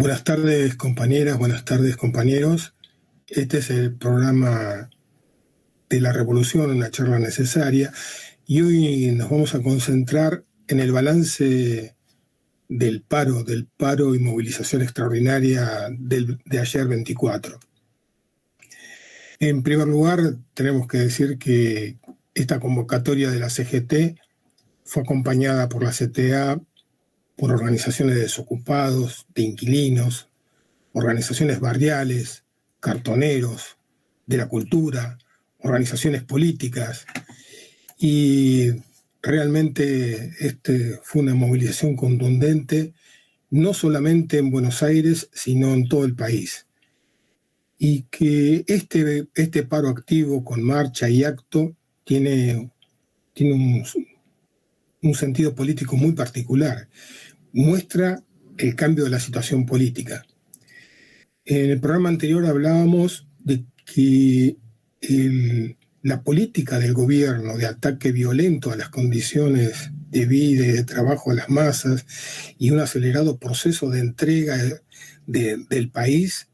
Buenas tardes, compañeras, buenas tardes, compañeros. Este es el programa de la Revolución, una charla necesaria, y hoy nos vamos a concentrar en el balance del paro y movilización extraordinaria de ayer 24. En primer lugar, tenemos que decir que esta convocatoria de la CGT fue acompañada por la CTA, por organizaciones de desocupados, de inquilinos, organizaciones barriales, cartoneros, de la cultura, organizaciones políticas, y realmente fue una movilización contundente, no solamente en Buenos Aires, sino en todo el país. Y que este paro activo con marcha y acto tiene un sentido político muy particular. Muestra el cambio de la situación política. En el programa anterior hablábamos de que la política del gobierno de ataque violento a las condiciones de vida y de trabajo a las masas y un acelerado proceso de entrega del país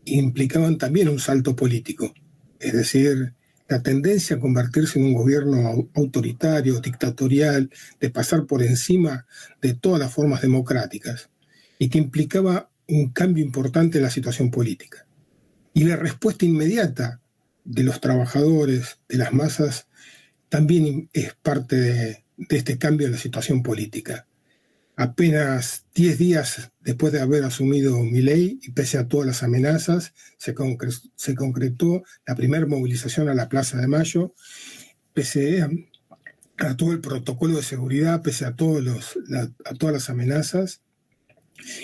implicaban también un salto político. Es decir, la tendencia a convertirse en un gobierno autoritario, dictatorial, de pasar por encima de todas las formas democráticas, y que implicaba un cambio importante en la situación política. Y la respuesta inmediata de los trabajadores, de las masas, también es parte de este cambio en la situación política. Apenas 10 días después de haber asumido Milei, y pese a todas las amenazas, se concretó la primera movilización a la Plaza de Mayo, pese a todo el protocolo de seguridad, pese a todas las amenazas.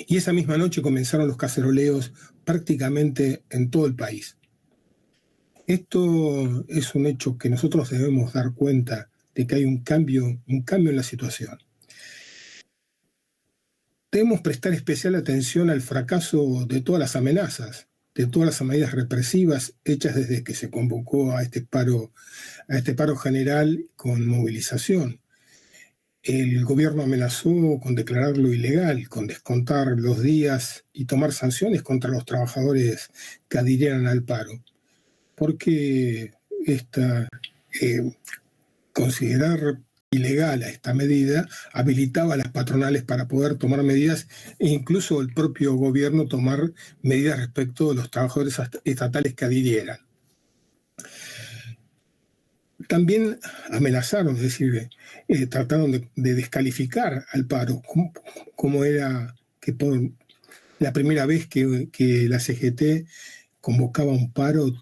Y esa misma noche comenzaron los caceroleos prácticamente en todo el país. Esto es un hecho que nosotros debemos dar cuenta de que hay un cambio en la situación. Debemos prestar especial atención al fracaso de todas las amenazas, de todas las medidas represivas hechas desde que se convocó a este paro general con movilización. El gobierno amenazó con declararlo ilegal, con descontar los días y tomar sanciones contra los trabajadores que adhirieran al paro, porque considerar ilegal a esta medida habilitaba a las patronales para poder tomar medidas, e incluso el propio gobierno tomar medidas respecto de los trabajadores estatales que adhirieran. También amenazaron, es decir, trataron de descalificar al paro, como era que por la primera vez que la CGT convocaba un paro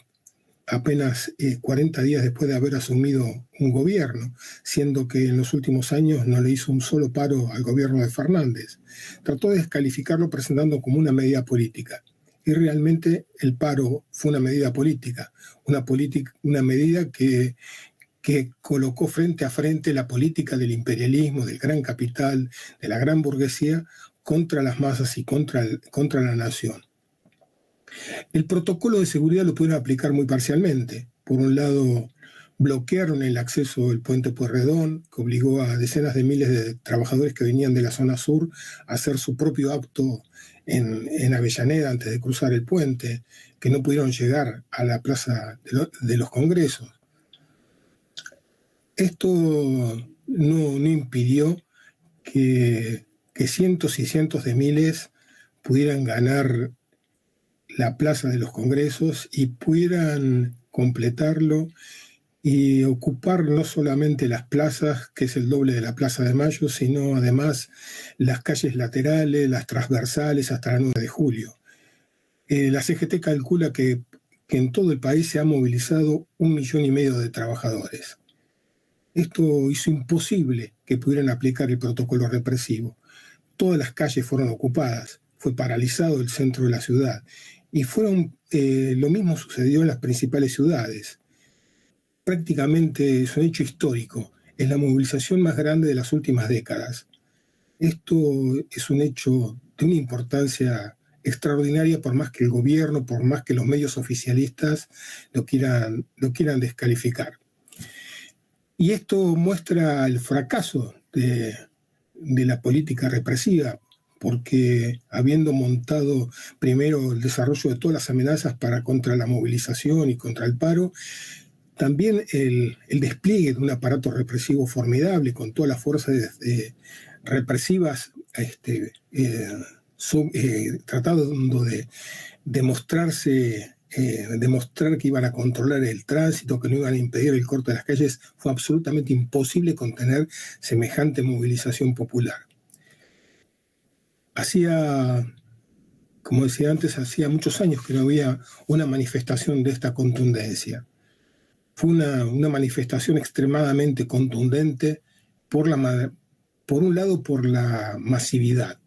apenas 40 días después de haber asumido un gobierno, siendo que en los últimos años no le hizo un solo paro al gobierno de Fernández. Trató de descalificarlo presentando como una medida política. Y realmente el paro fue una medida política, una medida que colocó frente a frente la política del imperialismo, del gran capital, de la gran burguesía, contra las masas y contra la nación. El protocolo de seguridad lo pudieron aplicar muy parcialmente. Por un lado, bloquearon el acceso al puente Pueyrredón, que obligó a decenas de miles de trabajadores que venían de la zona sur a hacer su propio acto en Avellaneda antes de cruzar el puente, que no pudieron llegar a la Plaza de los Congresos. Esto no impidió que cientos y cientos de miles pudieran ganar la Plaza de los Congresos y pudieran completarlo y ocupar no solamente las plazas, que es el doble de la Plaza de Mayo, sino además las calles laterales, las transversales, hasta la 9 de julio. La CGT calcula que en todo el país se ha movilizado 1,5 millones de trabajadores. Esto hizo imposible que pudieran aplicar el protocolo represivo. Todas las calles fueron ocupadas, fue paralizado el centro de la ciudad. Y lo mismo sucedió en las principales ciudades. Prácticamente es un hecho histórico, es la movilización más grande de las últimas décadas. Esto es un hecho de una importancia extraordinaria, por más que el gobierno, por más que los medios oficialistas lo quieran descalificar. Y esto muestra el fracaso de la política represiva, porque habiendo montado primero el desarrollo de todas las amenazas contra la movilización y contra el paro, también el despliegue de un aparato represivo formidable con todas las fuerzas represivas tratando de demostrar que iban a controlar el tránsito, que no iban a impedir el corte de las calles. Fue absolutamente imposible contener semejante movilización popular. Como decía antes, hacía muchos años que no había una manifestación de esta contundencia. Fue una manifestación extremadamente contundente, por un lado por la masividad,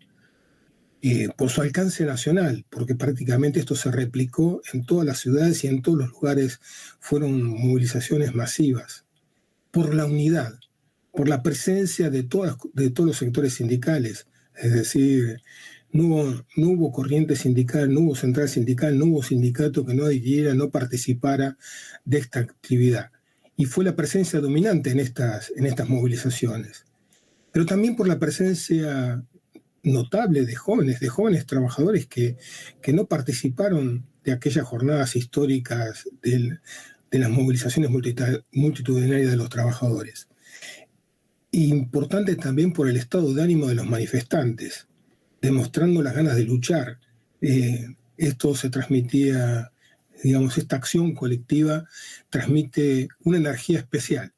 por su alcance nacional, porque prácticamente esto se replicó en todas las ciudades y en todos los lugares fueron movilizaciones masivas, por la unidad, por la presencia de todos los sectores sindicales, es decir, no hubo corriente sindical, no hubo central sindical, no hubo sindicato que no adhiriera, no participara de esta actividad. Y fue la presencia dominante en estas movilizaciones. Pero también por la presencia notable de jóvenes trabajadores que no participaron de aquellas jornadas históricas de las movilizaciones multitudinarias de los trabajadores. Importante también por el estado de ánimo de los manifestantes, demostrando las ganas de luchar. Esto se transmitía, esta acción colectiva transmite una energía especial.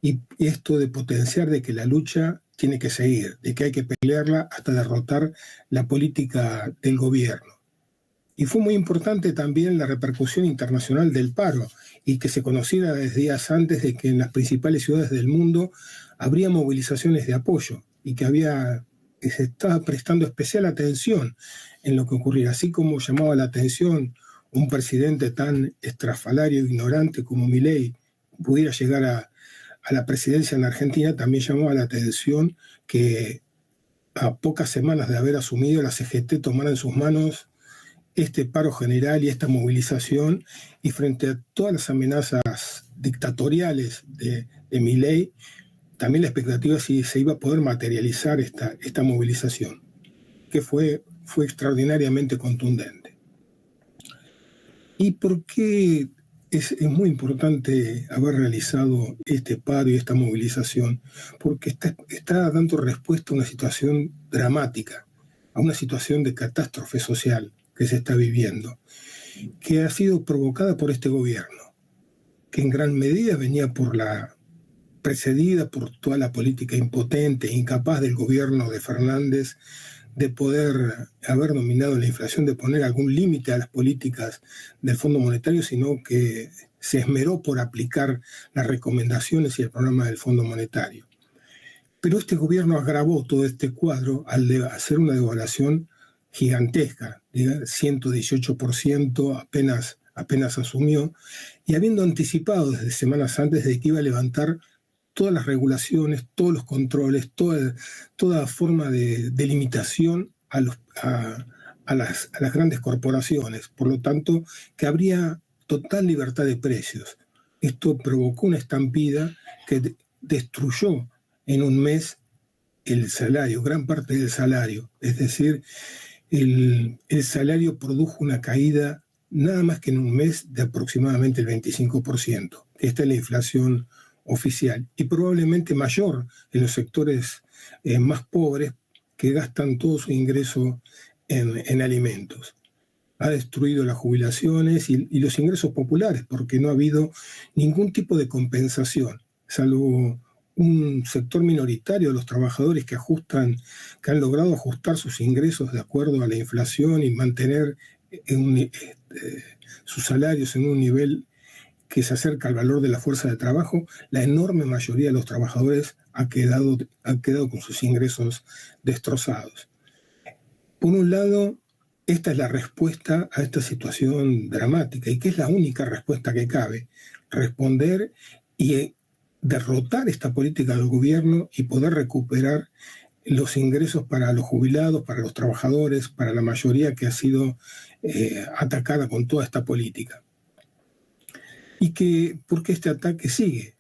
Y esto de potenciar de que la lucha tiene que seguir, de que hay que pelearla hasta derrotar la política del gobierno. Y fue muy importante también la repercusión internacional del paro, y que se conociera desde días antes de que en las principales ciudades del mundo habría movilizaciones de apoyo, y que se estaba prestando especial atención en lo que ocurría, así como llamaba la atención un presidente tan estrafalario e ignorante como Milei pudiera llegar a la presidencia en Argentina. También llamaba la atención que a pocas semanas de haber asumido, la CGT tomara en sus manos este paro general y esta movilización, y frente a todas las amenazas dictatoriales de Milei, también la expectativa es si se iba a poder materializar esta movilización, que fue extraordinariamente contundente. ¿Y por qué es muy importante haber realizado este paro y esta movilización? Porque está dando respuesta a una situación dramática, a una situación de catástrofe social que se está viviendo, que ha sido provocada por este gobierno, que en gran medida venía precedida por toda la política impotente e incapaz del gobierno de Fernández de poder haber dominado la inflación, de poner algún límite a las políticas del Fondo Monetario, sino que se esmeró por aplicar las recomendaciones y el programa del Fondo Monetario. Pero este gobierno agravó todo este cuadro al hacer una devaluación gigantesca, 118% apenas asumió, y habiendo anticipado desde semanas antes de que iba a levantar todas las regulaciones, todos los controles, toda forma de limitación a las grandes corporaciones. Por lo tanto, que habría total libertad de precios. Esto provocó una estampida que destruyó en un mes el salario, gran parte del salario. Es decir, el salario produjo una caída nada más que en un mes de aproximadamente el 25%. Esta es la inflación oficial, y probablemente mayor en los sectores más pobres, que gastan todo su ingreso en alimentos. Ha destruido las jubilaciones y los ingresos populares, porque no ha habido ningún tipo de compensación, salvo un sector minoritario de los trabajadores que han logrado ajustar sus ingresos de acuerdo a la inflación y mantener sus salarios en un nivel que se acerca al valor de la fuerza de trabajo. La enorme mayoría de los trabajadores ha quedado con sus ingresos destrozados. Por un lado, esta es la respuesta a esta situación dramática, y que es la única respuesta que cabe: responder y derrotar esta política del gobierno y poder recuperar los ingresos para los jubilados, para los trabajadores, para la mayoría que ha sido atacada con toda esta política. Y porque este ataque sigue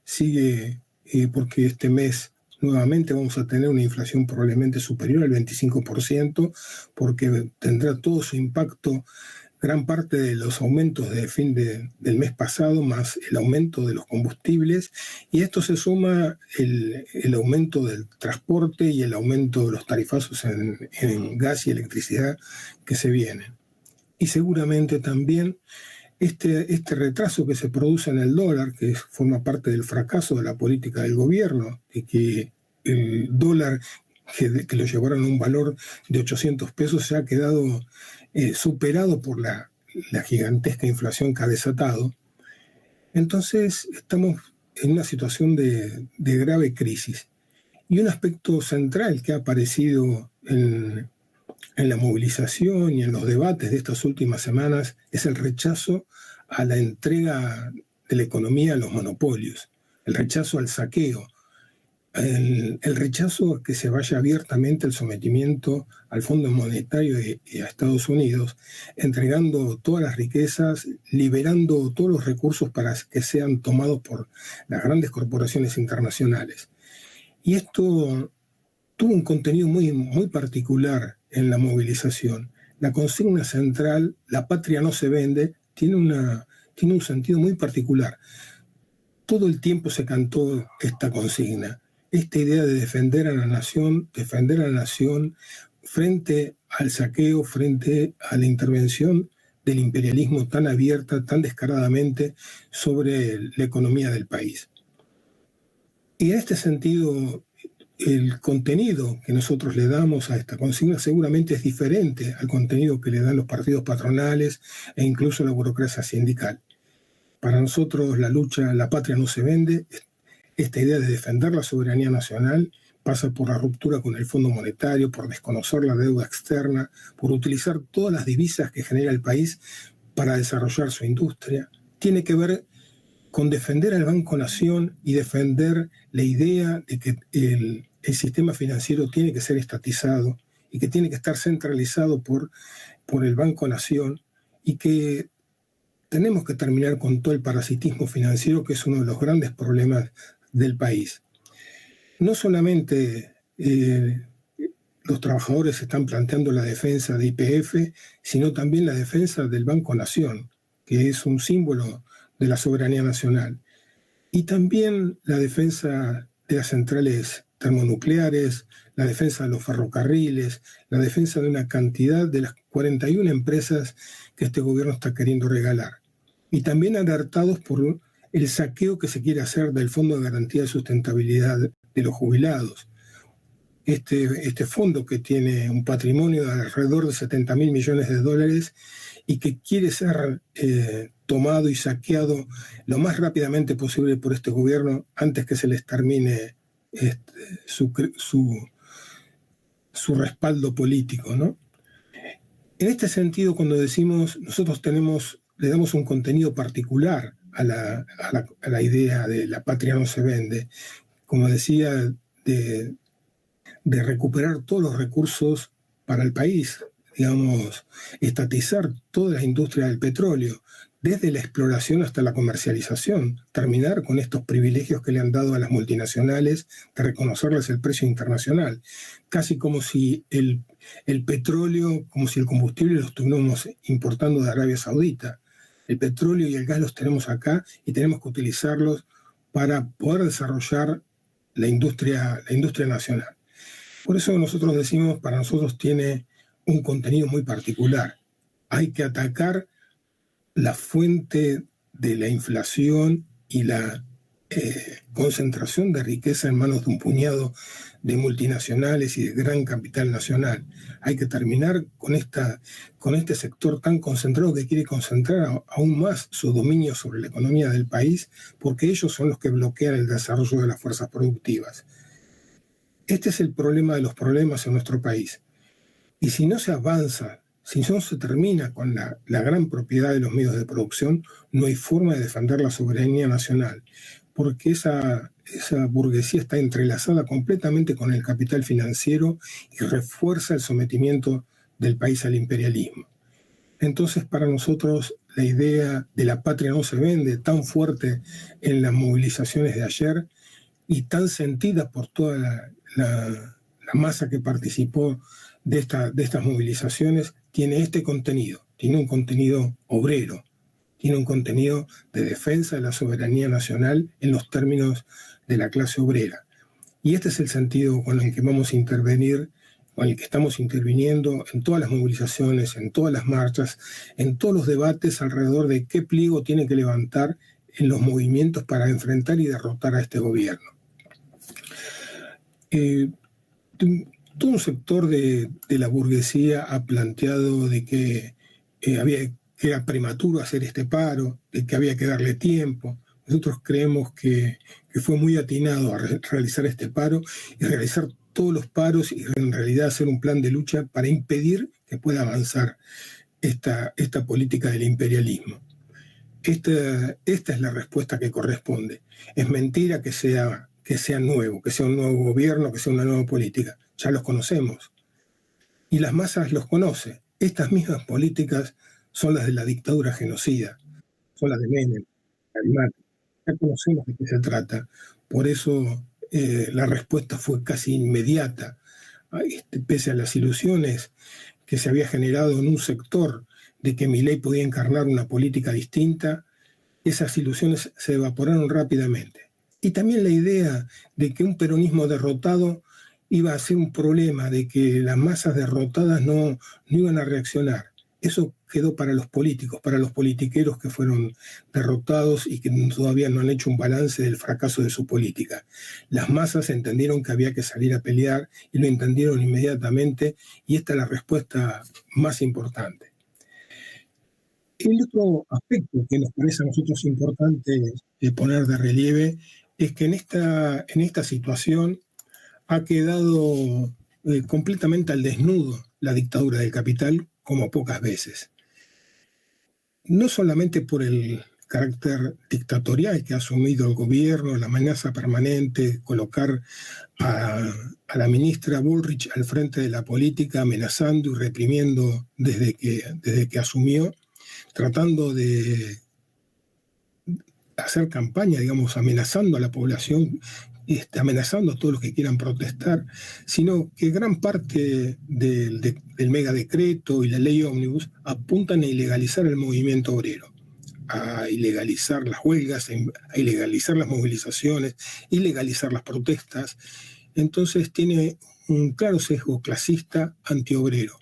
porque este mes nuevamente vamos a tener una inflación probablemente superior al 25%, porque tendrá todo su impacto gran parte de los aumentos de fin del mes pasado, más el aumento de los combustibles, y esto se suma el aumento del transporte y el aumento de los tarifazos en gas y electricidad que se vienen. Y seguramente también este retraso que se produce en el dólar, que forma parte del fracaso de la política del gobierno, de que el dólar que lo llevaron a un valor de 800 pesos se ha quedado superado por la gigantesca inflación que ha desatado. Entonces estamos en una situación de grave crisis. Y un aspecto central que ha aparecido en la movilización y en los debates de estas últimas semanas es el rechazo a la entrega de la economía a los monopolios, el rechazo al saqueo, el rechazo a que se vaya abiertamente el sometimiento al Fondo Monetario y a Estados Unidos, entregando todas las riquezas, liberando todos los recursos para que sean tomados por las grandes corporaciones internacionales. Y esto tuvo un contenido muy, muy particular en la movilización. La consigna central, la patria no se vende, tiene un sentido muy particular. Todo el tiempo se cantó esta consigna, esta idea de defender a la nación frente al saqueo, frente a la intervención del imperialismo tan abierta, tan descaradamente sobre la economía del país. Y en este sentido, el contenido que nosotros le damos a esta consigna seguramente es diferente al contenido que le dan los partidos patronales e incluso la burocracia sindical. Para nosotros la lucha, la patria no se vende. Esta idea de defender la soberanía nacional pasa por la ruptura con el Fondo Monetario, por desconocer la deuda externa, por utilizar todas las divisas que genera el país para desarrollar su industria. Tiene que ver con defender al Banco Nación y defender la idea de que el sistema financiero tiene que ser estatizado y que tiene que estar centralizado por el Banco Nación, y que tenemos que terminar con todo el parasitismo financiero, que es uno de los grandes problemas del país. No solamente los trabajadores están planteando la defensa de YPF, sino también la defensa del Banco Nación, que es un símbolo de la soberanía nacional. Y también la defensa de las centrales termonucleares, la defensa de los ferrocarriles, la defensa de una cantidad de las 41 empresas que este gobierno está queriendo regalar. Y también alertados por el saqueo que se quiere hacer del Fondo de Garantía de Sustentabilidad de los Jubilados. Este fondo, que tiene un patrimonio de alrededor de 70.000 millones de dólares y que quiere ser tomado y saqueado lo más rápidamente posible por este gobierno antes que se les termine su respaldo político, ¿no? En este sentido, cuando decimos nosotros le damos un contenido particular a la idea de la patria no se vende, como decía, de recuperar todos los recursos para el país, digamos, estatizar toda la industria del petróleo, desde la exploración hasta la comercialización, terminar con estos privilegios que le han dado a las multinacionales de reconocerles el precio internacional, casi como si el petróleo, como si el combustible lo estuviéramos importando de Arabia Saudita. El petróleo y el gas los tenemos acá y tenemos que utilizarlos para poder desarrollar la industria nacional. Por eso nosotros decimos, para nosotros tiene un contenido muy particular. Hay que atacar la fuente de la inflación y la concentración de riqueza en manos de un puñado de multinacionales y de gran capital nacional. Hay que terminar con este sector tan concentrado que quiere concentrar aún más su dominio sobre la economía del país, porque ellos son los que bloquean el desarrollo de las fuerzas productivas. Este es el problema de los problemas en nuestro país. Y si no se avanza, si no se termina con la gran propiedad de los medios de producción, no hay forma de defender la soberanía nacional, porque esa burguesía está entrelazada completamente con el capital financiero y refuerza el sometimiento del país al imperialismo. Entonces, para nosotros, la idea de la patria no se vende, tan fuerte en las movilizaciones de ayer, y tan sentida por toda la masa que participó de estas movilizaciones, tiene este contenido, tiene un contenido obrero, tiene un contenido de defensa de la soberanía nacional en los términos de la clase obrera. Y este es el sentido con el que vamos a intervenir, con el que estamos interviniendo en todas las movilizaciones, en todas las marchas, en todos los debates alrededor de qué pliego tiene que levantar en los movimientos para enfrentar y derrotar a este gobierno. Todo un sector de la burguesía ha planteado de que era prematuro hacer este paro, de que había que darle tiempo. Nosotros creemos que fue muy atinado a realizar este paro y realizar todos los paros y en realidad hacer un plan de lucha para impedir que pueda avanzar esta política del imperialismo. Esta es la respuesta que corresponde. Es mentira que sea nuevo, que sea un nuevo gobierno, que sea una nueva política. Ya los conocemos. Y las masas los conocen. Estas mismas políticas son las de la dictadura genocida, son las de Menem, ya conocemos de qué se trata. Por eso la respuesta fue casi inmediata, pese a las ilusiones que se había generado en un sector de que Milei podía encarnar una política distinta. Esas ilusiones se evaporaron rápidamente. Y también la idea de que un peronismo derrotado iba a ser un problema, de que las masas derrotadas no iban a reaccionar. Eso quedó para los políticos, para los politiqueros que fueron derrotados y que todavía no han hecho un balance del fracaso de su política. Las masas entendieron que había que salir a pelear y lo entendieron inmediatamente, y esta es la respuesta más importante. El otro aspecto que nos parece a nosotros importante poner de relieve es que en esta situación ha quedado completamente al desnudo la dictadura del capital, como pocas veces. No solamente por el carácter dictatorial que ha asumido el gobierno, la amenaza permanente, colocar a la ministra Bullrich al frente de la política, amenazando y reprimiendo desde que asumió, tratando de hacer campaña, digamos, amenazando a la población, amenazando a todos los que quieran protestar, sino que gran parte del megadecreto y la ley ómnibus apuntan a ilegalizar el movimiento obrero, a ilegalizar las huelgas, a ilegalizar las movilizaciones, ilegalizar las protestas. Entonces tiene un claro sesgo clasista antiobrero.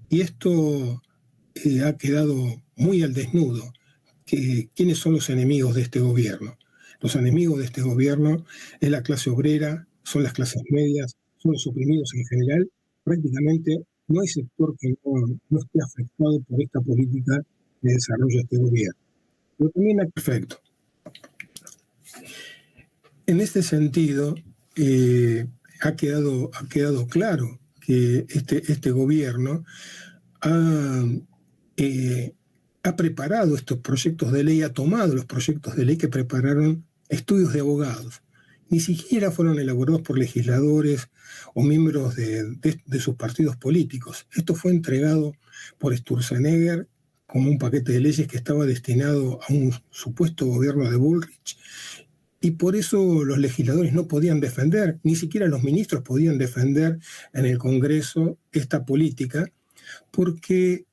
Y esto ha quedado muy al desnudo. ¿Quiénes son los enemigos de este gobierno? Los enemigos de este gobierno es la clase obrera, son las clases medias, son los oprimidos en general. Prácticamente no hay sector que no esté afectado por esta política de desarrollo de este gobierno. Pero también es perfecto. En este sentido, ha quedado claro que este gobierno ha preparado estos proyectos de ley, ha tomado los proyectos de ley que prepararon estudios de abogados. Ni siquiera fueron elaborados por legisladores o miembros de sus partidos políticos. Esto fue entregado por Sturzenegger como un paquete de leyes que estaba destinado a un supuesto gobierno de Bullrich, y por eso los legisladores no podían defender, ni siquiera los ministros podían defender en el Congreso esta política, porque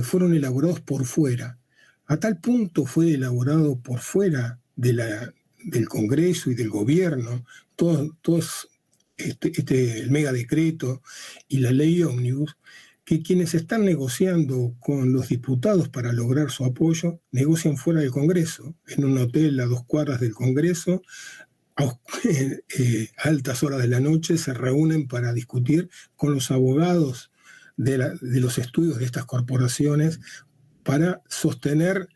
fueron elaborados por fuera. A tal punto fue elaborado por fuera del Congreso y del gobierno, el megadecreto y la ley ómnibus, que quienes están negociando con los diputados para lograr su apoyo, negocian fuera del Congreso, en un hotel a 2 cuadras del Congreso, a altas horas de la noche se reúnen para discutir con los abogados de los estudios de estas corporaciones para sostener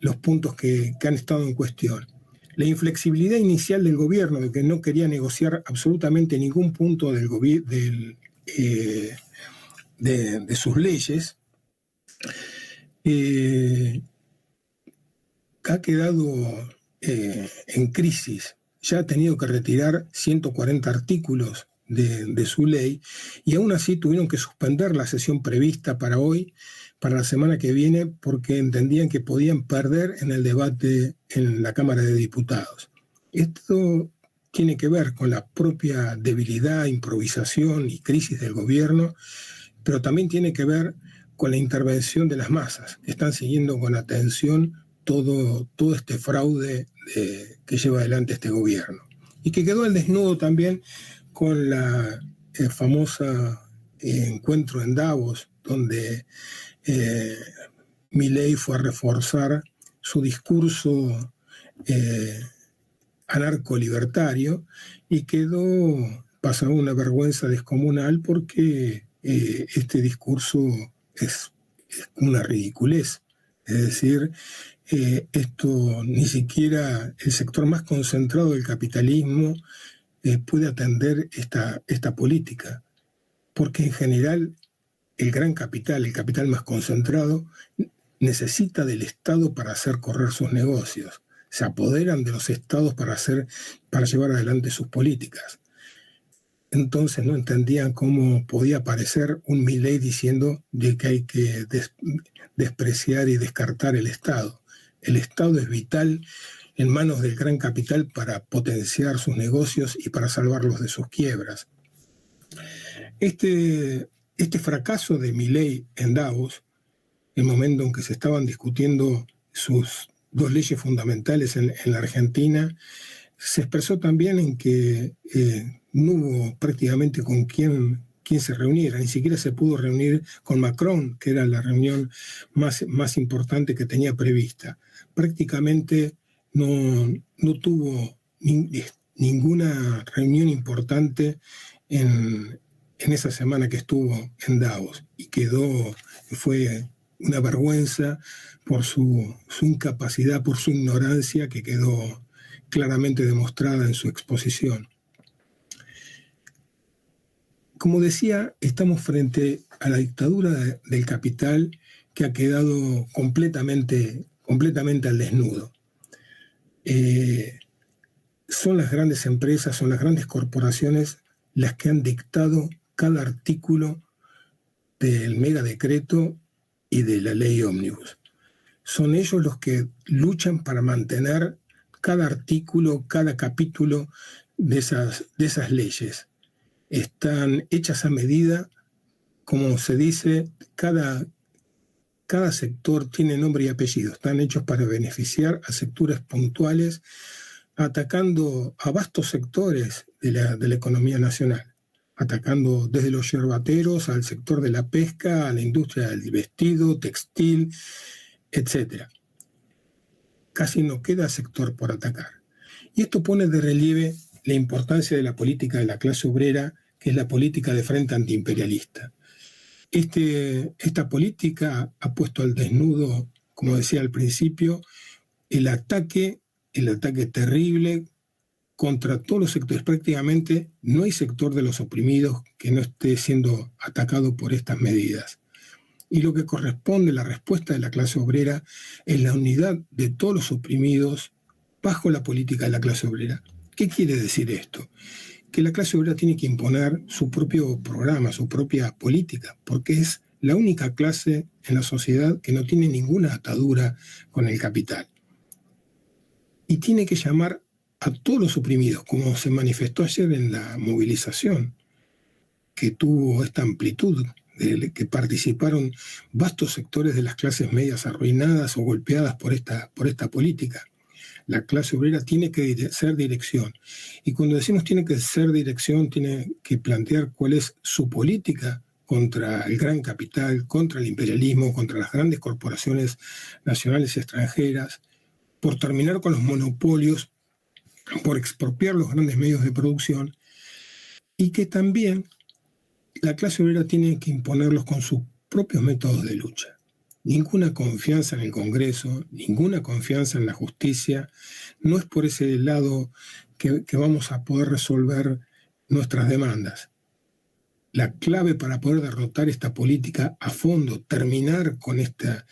los puntos que han estado en cuestión. La inflexibilidad inicial del gobierno, de que no quería negociar absolutamente ningún punto de sus leyes, ha quedado en crisis. Ya ha tenido que retirar 140 artículos de su ley, y aún así tuvieron que suspender la sesión prevista para hoy, para la semana que viene, porque entendían que podían perder en el debate en la Cámara de Diputados. Esto tiene que ver con la propia debilidad, improvisación y crisis del gobierno, pero también tiene que ver con la intervención de las masas, que están siguiendo con atención todo este fraude que lleva adelante este gobierno. Y que quedó al desnudo también con la famosa encuentro en Davos, donde Milei fue a reforzar su discurso anarco-libertario y pasó una vergüenza descomunal porque este discurso es una ridiculez. Es decir, esto ni siquiera el sector más concentrado del capitalismo puede atender esta política, porque en general el gran capital, el capital más concentrado, necesita del Estado para hacer correr sus negocios. Se apoderan de los estados para llevar adelante sus políticas. Entonces no entendían cómo podía aparecer un Milei diciendo de que hay que despreciar y descartar el Estado. El Estado es vital en manos del gran capital para potenciar sus negocios y para salvarlos de sus quiebras. Este fracaso de Milei en Davos, el momento en que se estaban discutiendo sus dos leyes fundamentales en la Argentina, se expresó también en que no hubo prácticamente con quién se reuniera, ni siquiera se pudo reunir con Macron, que era la reunión más importante que tenía prevista. Prácticamente no tuvo ninguna reunión importante en esa semana que estuvo en Davos, y fue una vergüenza por su incapacidad, por su ignorancia, que quedó claramente demostrada en su exposición. Como decía, estamos frente a la dictadura del capital, que ha quedado completamente al desnudo. Son las grandes empresas, son las grandes corporaciones las que han dictado cada artículo del megadecreto y de la ley ómnibus. Son ellos los que luchan para mantener cada artículo, cada capítulo de esas leyes. Están hechas a medida, como se dice, cada sector tiene nombre y apellido. Están hechos para beneficiar a sectores puntuales, atacando a vastos sectores de la economía nacional, atacando desde los yerbateros al sector de la pesca, a la industria del vestido, textil, etc. Casi no queda sector por atacar. Y esto pone de relieve la importancia de la política de la clase obrera, que es la política de frente antiimperialista. Esta política ha puesto al desnudo, como decía al principio, el ataque terrible contra todos los sectores. Prácticamente no hay sector de los oprimidos que no esté siendo atacado por estas medidas. Y lo que corresponde, la respuesta de la clase obrera, es la unidad de todos los oprimidos bajo la política de la clase obrera. ¿Qué quiere decir esto? Que la clase obrera tiene que imponer su propio programa, su propia política, porque es la única clase en la sociedad que no tiene ninguna atadura con el capital. Y tiene que llamar a todos los oprimidos, como se manifestó ayer en la movilización, que tuvo esta amplitud, de que participaron vastos sectores de las clases medias arruinadas o golpeadas por esta política. La clase obrera tiene que ser dirección. Y cuando decimos tiene que ser dirección, tiene que plantear cuál es su política contra el gran capital, contra el imperialismo, contra las grandes corporaciones nacionales y extranjeras, por terminar con los monopolios, por expropiar los grandes medios de producción, y que también la clase obrera tiene que imponerlos con sus propios métodos de lucha. Ninguna confianza en el Congreso, ninguna confianza en la justicia. No es por ese lado que vamos a poder resolver nuestras demandas. La clave para poder derrotar esta política a fondo, terminar con esta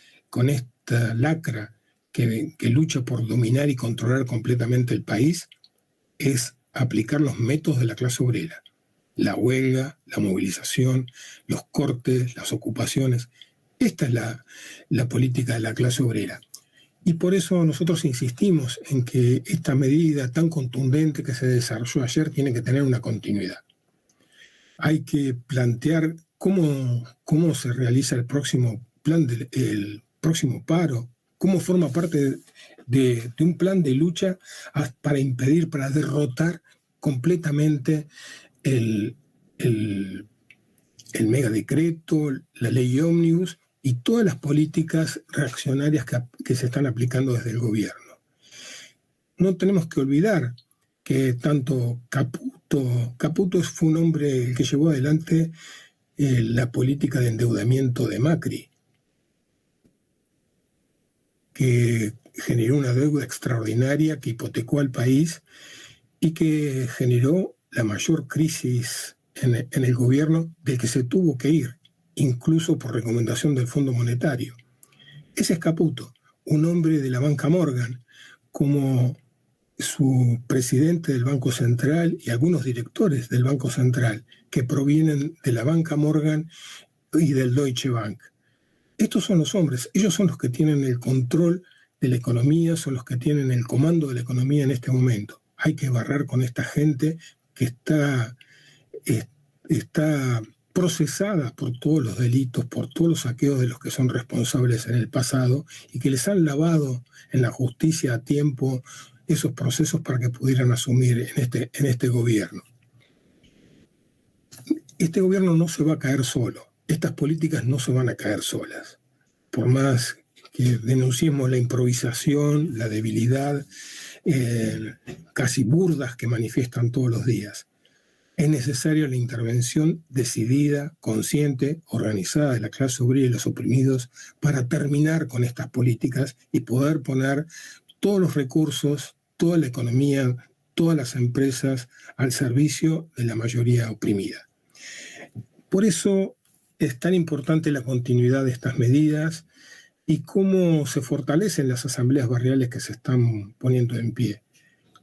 lacra que lucha por dominar y controlar completamente el país, es aplicar los métodos de la clase obrera. La huelga, la movilización, los cortes, las ocupaciones. Esta es la política de la clase obrera. Y por eso nosotros insistimos en que esta medida tan contundente que se desarrolló ayer tiene que tener una continuidad. Hay que plantear cómo se realiza el próximo plan, el próximo paro, cómo forma parte de un plan de lucha para impedir, para derrotar completamente el megadecreto, la ley ómnibus y todas las políticas reaccionarias que se están aplicando desde el gobierno. No tenemos que olvidar que tanto Caputo fue un hombre que llevó adelante la política de endeudamiento de Macri, que generó una deuda extraordinaria que hipotecó al país y que generó la mayor crisis en el gobierno del que se tuvo que ir, incluso por recomendación del Fondo Monetario. Ese es Caputo, un hombre de la banca Morgan, como su presidente del Banco Central y algunos directores del Banco Central que provienen de la banca Morgan y del Deutsche Bank. Estos son los hombres, ellos son los que tienen el control de la economía, son los que tienen el comando de la economía en este momento. Hay que barrer con esta gente que está procesada por todos los delitos, por todos los saqueos de los que son responsables en el pasado y que les han lavado en la justicia a tiempo esos procesos para que pudieran asumir en este gobierno. Este gobierno no se va a caer solo, estas políticas no se van a caer solas. Por más que denunciemos la improvisación, la debilidad, casi burdas que manifiestan todos los días. Es necesaria la intervención decidida, consciente, organizada de la clase obrera y los oprimidos para terminar con estas políticas y poder poner todos los recursos, toda la economía, todas las empresas al servicio de la mayoría oprimida. Por eso es tan importante la continuidad de estas medidas y cómo se fortalecen las asambleas barriales que se están poniendo en pie.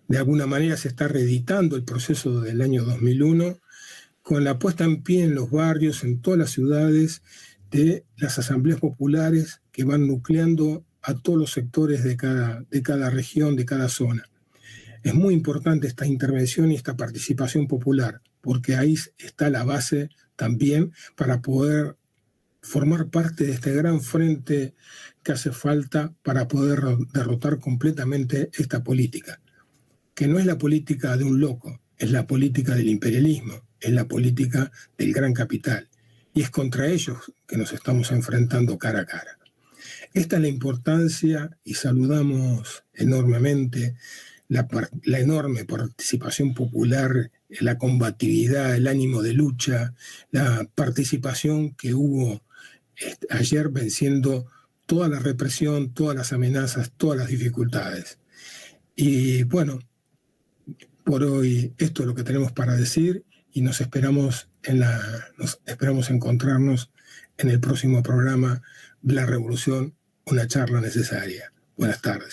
De alguna manera se está reeditando el proceso del año 2001 con la puesta en pie en los barrios, en todas las ciudades, de las asambleas populares que van nucleando a todos los sectores de cada región, de cada zona. Es muy importante esta intervención y esta participación popular, porque ahí está la base también para poder formar parte de este gran frente que hace falta para poder derrotar completamente esta política, que no es la política de un loco, es la política del imperialismo, es la política del gran capital, y es contra ellos que nos estamos enfrentando cara a cara. Esta es la importancia y saludamos enormemente la enorme participación popular, la combatividad, el ánimo de lucha, la participación que hubo ayer venciendo toda la represión, todas las amenazas, todas las dificultades. Y bueno, por hoy esto es lo que tenemos para decir y nos esperamos encontrarnos en el próximo programa La Revolución, una charla necesaria. Buenas tardes.